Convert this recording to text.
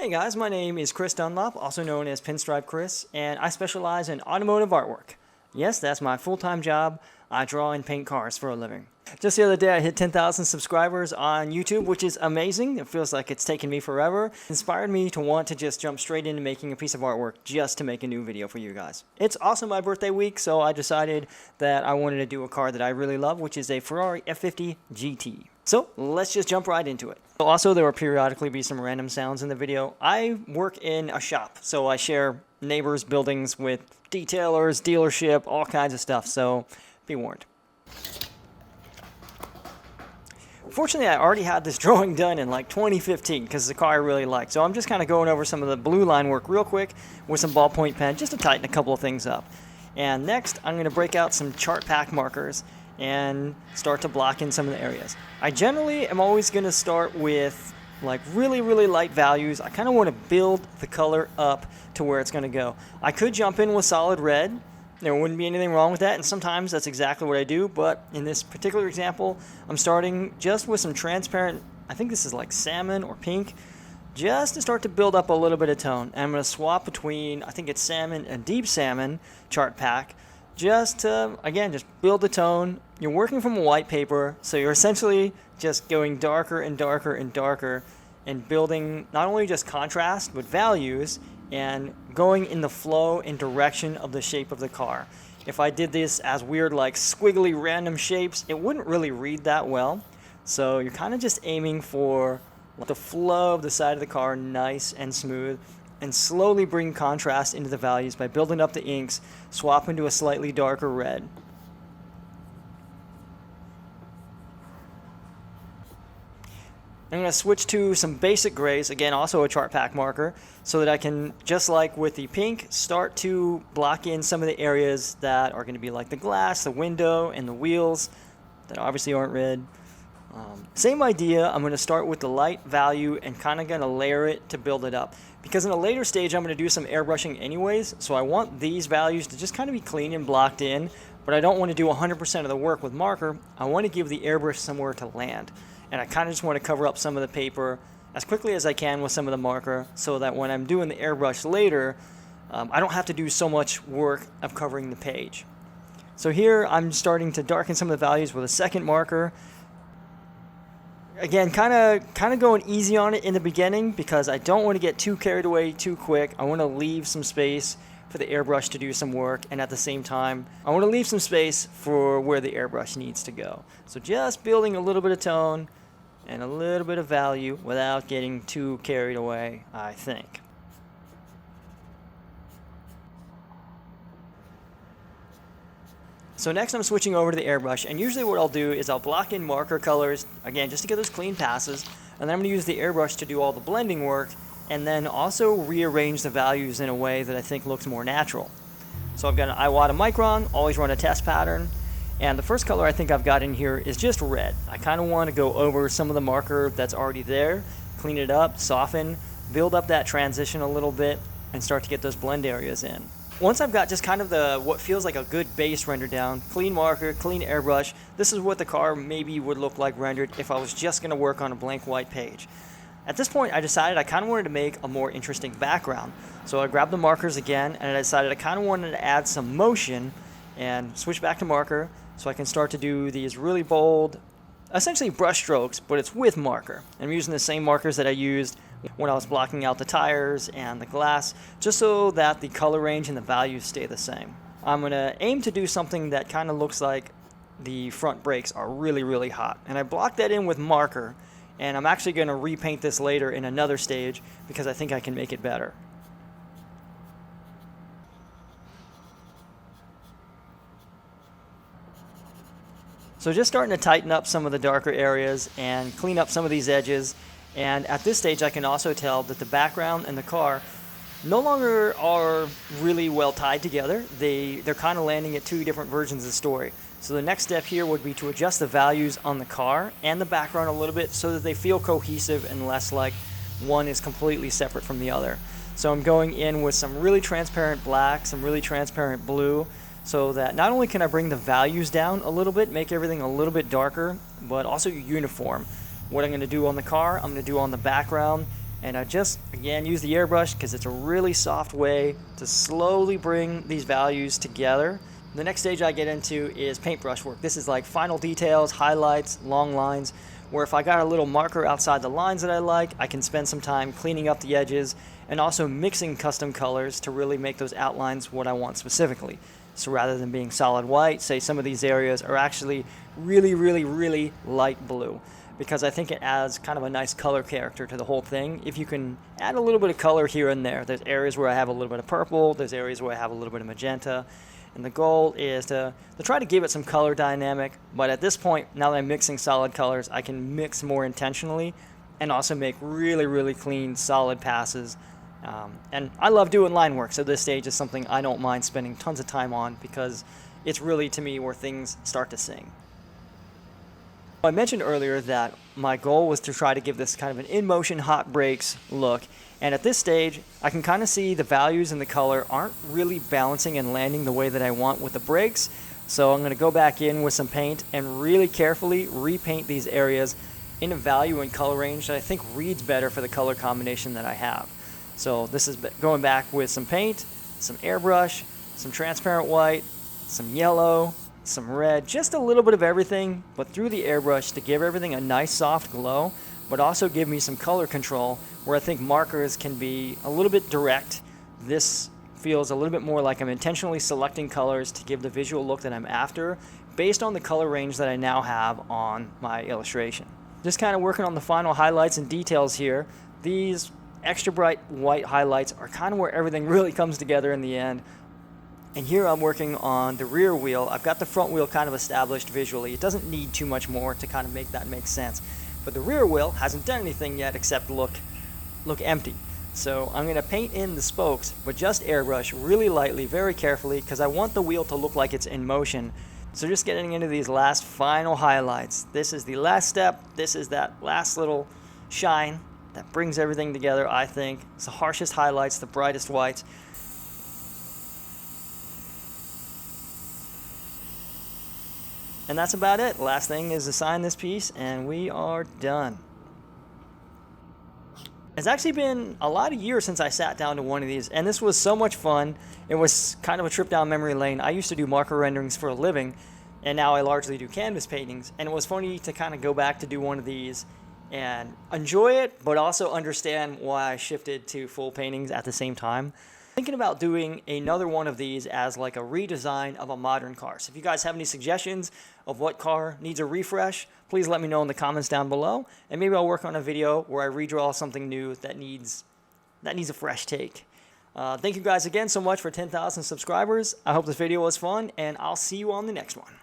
Hey guys, my name is Chris Dunlop, also known as Pinstripe Chris, and I specialize in automotive artwork. Yes, that's my full-time job. I draw and paint cars for a living. Just the other day I hit 10,000 subscribers on YouTube, which is amazing. It feels like it's taken me forever. It inspired me to want to just jump straight into making a piece of artwork just to make a new video for you guys. It's also my birthday week, so I decided that I wanted to do a car that I really love, which is a Ferrari F50 GT. So let's just jump right into it. Also, there will periodically be some random sounds in the video. I work in a shop, so I share neighbors' buildings with detailers, dealership, all kinds of stuff, so be warned. Fortunately, I already had this drawing done in like 2015 because it's a car I really like. So I'm just kind of going over some of the blue line work real quick with some ballpoint pen just to tighten a couple of things up. And next, I'm going to break out some Chartpak markers and start to block in some of the areas. I generally am always going to start with like really light values. I kind of want to build the color up to where it's going to go. I could jump in with solid red. There wouldn't be anything wrong with that, and sometimes that's exactly what I do, but in this particular example, I'm starting just with some transparent, I think this is like salmon or pink, just to start to build up a little bit of tone. And I'm going to swap between, I think it's salmon and deep salmon Chartpak, just to, again, just build the tone. You're working from a white paper, so you're essentially just going darker and darker and darker and building not only just contrast, but values, and going in the flow and direction of the shape of the car. If I did this as weird like squiggly random shapes, it wouldn't really read that well. So you're kind of just aiming for the flow of the side of the car nice and smooth, and slowly bring contrast into the values by building up the inks, swap into a slightly darker red. I'm going to switch to some basic grays, again also a Chartpak marker, so that I can, just like with the pink, start to block in some of the areas that are going to be like the glass, the window, and the wheels that obviously aren't red. Same idea, I'm going to start with the light value and kind of going to layer it to build it up. Because in a later stage I'm going to do some airbrushing anyways, so I want these values to just kind of be clean and blocked in, but I don't want to do 100% of the work with marker. I want to give the airbrush somewhere to land. And I kind of just want to cover up some of the paper as quickly as I can with some of the marker so that when I'm doing the airbrush later, I don't have to do so much work of covering the page. So here I'm starting to darken some of the values with a second marker. Again, kind of going easy on it in the beginning because I don't want to get too carried away too quick. I want to leave some space for the airbrush to do some work, and at the same time I want to leave some space for where the airbrush needs to go. So just building a little bit of tone and a little bit of value without getting too carried away, I think. So next I'm switching over to the airbrush, and usually what I'll do is I'll block in marker colors, again just to get those clean passes, and then I'm going to use the airbrush to do all the blending work, and then also rearrange the values in a way that I think looks more natural. So I've got an Iwata Micron, always run a test pattern. And the first color I think I've got in here is just red. I kind of want to go over some of the marker that's already there, clean it up, soften, build up that transition a little bit, and start to get those blend areas in. Once I've got just kind of what feels like a good base render down, clean marker, clean airbrush, this is what the car maybe would look like rendered if I was just going to work on a blank white page. At this point I decided I kind of wanted to make a more interesting background. So I grabbed the markers again, and I decided I kind of wanted to add some motion and switch back to marker, so I can start to do these really bold, essentially brush strokes, but it's with marker. I'm using the same markers that I used when I was blocking out the tires and the glass, just so that the color range and the values stay the same. I'm going to aim to do something that kind of looks like the front brakes are really hot. And I blocked that in with marker, and I'm actually going to repaint this later in another stage because I think I can make it better. So just starting to tighten up some of the darker areas and clean up some of these edges. And at this stage I can also tell that the background and the car no longer are really well tied together. They're kind of landing at two different versions of the story. So the next step here would be to adjust the values on the car and the background a little bit so that they feel cohesive and less like one is completely separate from the other. So I'm going in with some really transparent black, some really transparent blue, so that not only can I bring the values down a little bit, make everything a little bit darker, but also uniform. What I'm going to do on the car, I'm going to do on the background, And I just, again, use the airbrush because it's a really soft way to slowly bring these values together. The next stage I get into is paintbrush work. This is like final details, highlights, long lines, where if I got a little marker outside the lines that I like, I can spend some time cleaning up the edges and also mixing custom colors to really make those outlines what I want specifically. So rather than being solid white, say some of these areas are actually really, really, really light blue, because I think it adds kind of a nice color character to the whole thing. If you can add a little bit of color here and there, there's areas where I have a little bit of purple, there's areas where I have a little bit of magenta, and the goal is to try to give it some color dynamic. But at this point, now that I'm mixing solid colors, I can mix more intentionally and also make really, really clean, solid passes. And I love doing line work, so this stage is something I don't mind spending tons of time on because it's really, to me, where things start to sing. I mentioned earlier that my goal was to try to give this kind of an in-motion hot breaks look, and at this stage I can kind of see the values and the color aren't really balancing and landing the way that I want with the breaks, so I'm going to go back in with some paint and really carefully repaint these areas in a value and color range that I think reads better for the color combination that I have. So this is going back with some paint, some airbrush, some transparent white, some yellow, some red, just a little bit of everything, but through the airbrush to give everything a nice soft glow, but also give me some color control where I think markers can be a little bit direct. This feels a little bit more like I'm intentionally selecting colors to give the visual look that I'm after based on the color range that I now have on my illustration. Just kind of working on the final highlights and details here. These extra bright white highlights are kind of where everything really comes together in the end. And here I'm working on the rear wheel. I've got the front wheel kind of established visually. It doesn't need too much more to kind of make that make sense. But the rear wheel hasn't done anything yet except look empty. So I'm going to paint in the spokes, but just airbrush really lightly, very carefully, because I want the wheel to look like it's in motion. So just getting into these last final highlights. This is the last step. This is that last little shine that brings everything together, I think. It's the harshest highlights, the brightest whites. And that's about it. Last thing is to sign this piece, and we are done. It's actually been a lot of years since I sat down to one of these, and this was so much fun. It was kind of a trip down memory lane. I used to do marker renderings for a living, and now I largely do canvas paintings, and it was funny to kind of go back to do one of these and enjoy it, but also understand why I shifted to full paintings at the same time. Thinking about doing another one of these as like a redesign of a modern car. So if you guys have any suggestions of what car needs a refresh, please let me know in the comments down below, and maybe I'll work on a video where I redraw something new that needs a fresh take. Thank you guys again so much for 10,000 subscribers. I hope this video was fun, and I'll see you on the next one.